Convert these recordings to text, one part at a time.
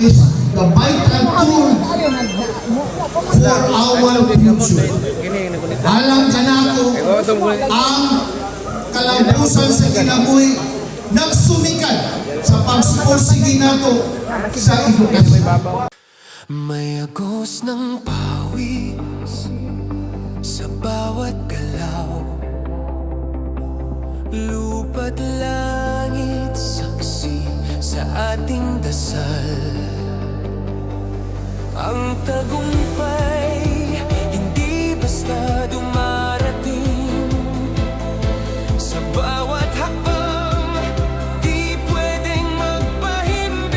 is the vital tool for our future. Alam ka na ako, ang kalambusan sa kinabuhi nagsumikat sa pagsupursige nato sa edukasyon. May agos ng pawis sa bawat galaw, lupa't langit saksi sa ating dasal. Ang tagumpay hindi basta dumarating, sa bawat hakbang di pwedeng magpahimbing.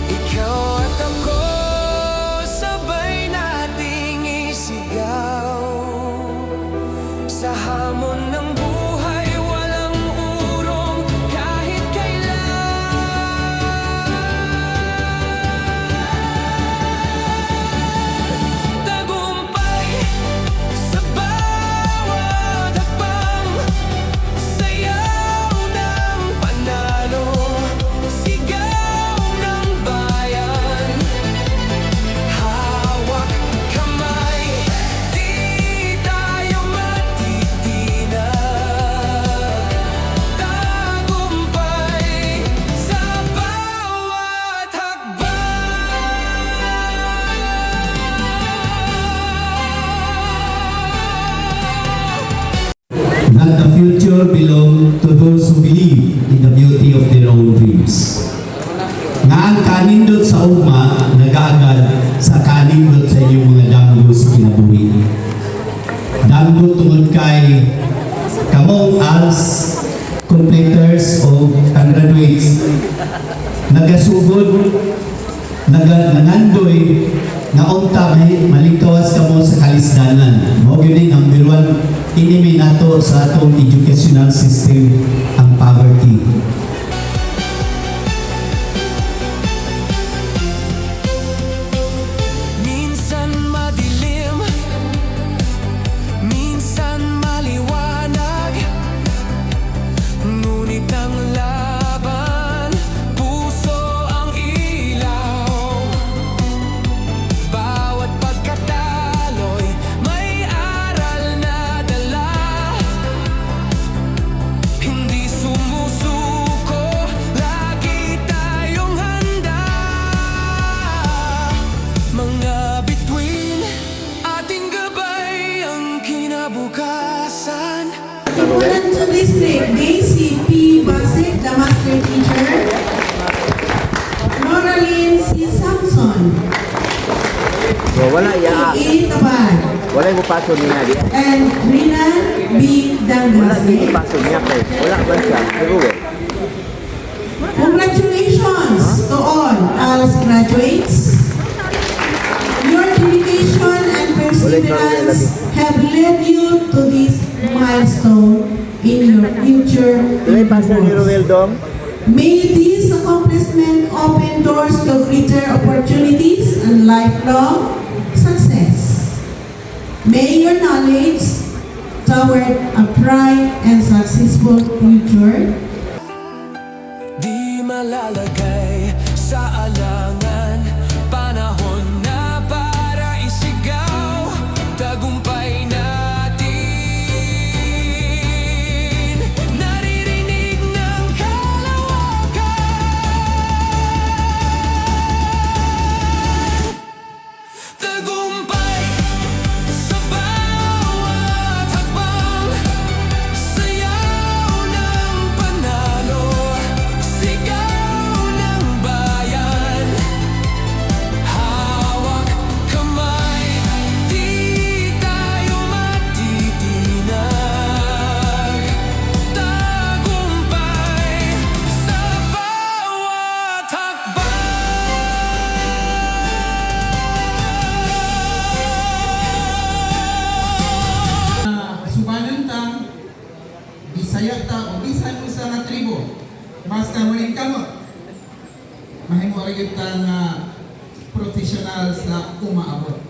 Ikaw at ako sabay nating isigaw, sa hamon ng buhay walang urong kahit kailan. Tagumpay sa bawat hakbang, sayaw ng panalo, sigaw ng bayan, hawak kamay, di tayo matitinag. Tagumpay sa bawat hakbang. That the future belong to those who believe in the beauty of their own dreams. Nga ang kanindot sa ugma, nag-aagad sa kanindot sa inyong mga danglo sa kinabuhi. Danglo tungod kay kamong as completers o graduates, nagasugod, nangandoy, na unta malingkawas kamo sa kalisdanan. Mao gyud number one enemy nato sa atong educational system, ang poverty. Minsan madilim, minsan maliwanag, ngunit ang laban, puso ang ilaw. Bawat pagkatalo'y may aral na dala, hindi sumusuko, lagi tayong handa. Mga bituin, ating gabay ang kinabukasan. Pulancho District, Daisy P. Basik, the master teacher. Noraline C. Samson. So wala ya. A. Tabar. Wala mo paso niya di. And Rina B. Wala di Dangase. paso niya kay. Wala ba siya? Pero Congratulations to all as graduates. Your dedication and perseverance have led you to this milestone in your future Tuloy paso ni endeavors. Ruel Dom. May this accomplishment open doors to greater opportunities and lifelong success. May your knowledge toward a bright and successful future Di malalagay sa alangan, panahon na para isigaw, tagumpay natin. Naririnig ng kalawakan, tagumpay sa bawat hakbang, sayaw ng panalo, sigaw ng bayan, hawak kamay, di tayo matitinag. Tagumpay sa bawat hakbang. Subanan ta, Bisaya ta o bisan usa nga tribo, basta maling kamot, mahimo ra gyud ta nga professional sa umaabot.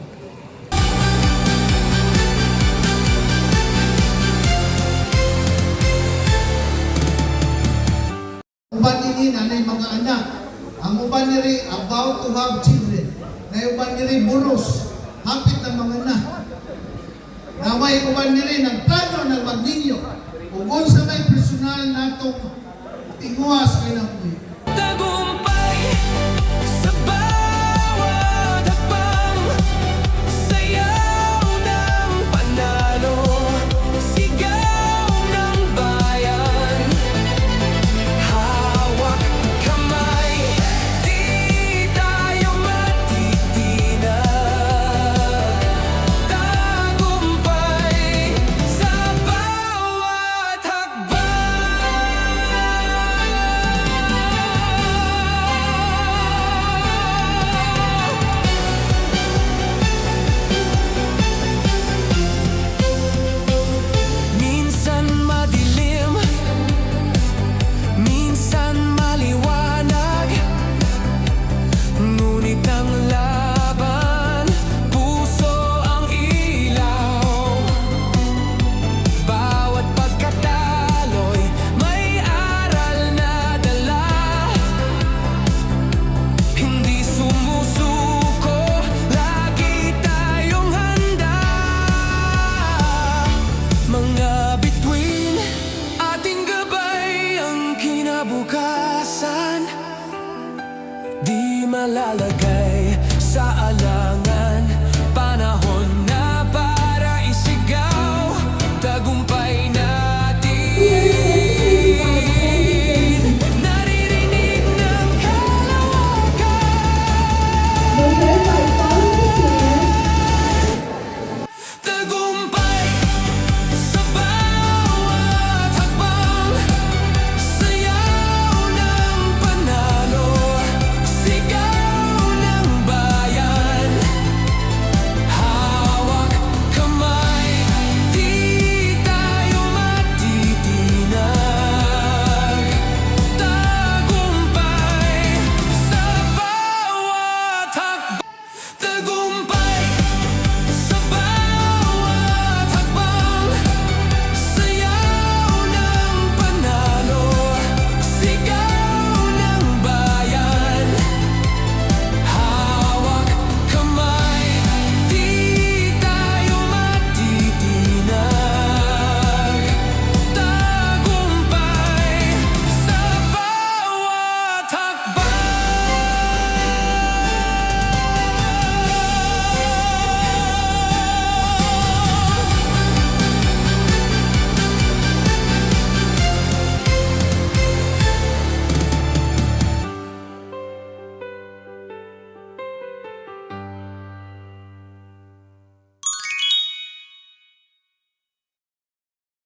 Uban ini nanay mga anak Ang uban niri about to have children. Na uban niri bulos, hapit na mga na. Na may uban niri nagplano ng magninyo. Ug unsa may personal natong tinguas kay napuy. Tagumpay sa bawat hakbang, sayaw ng panalo, sigaw ng bayan, hawak kamay, di tayo matitinag. Tagumpay sa bawat minsan madilim, minsan maliwanag, ngunit ang laban, puso ang ilaw. Bawat pagkatalo'y may aral na dala, hindi sumusuko, lagi tayong handa. Mga bituin, ating gabay ang kinabukasan, di malalagay sa alam.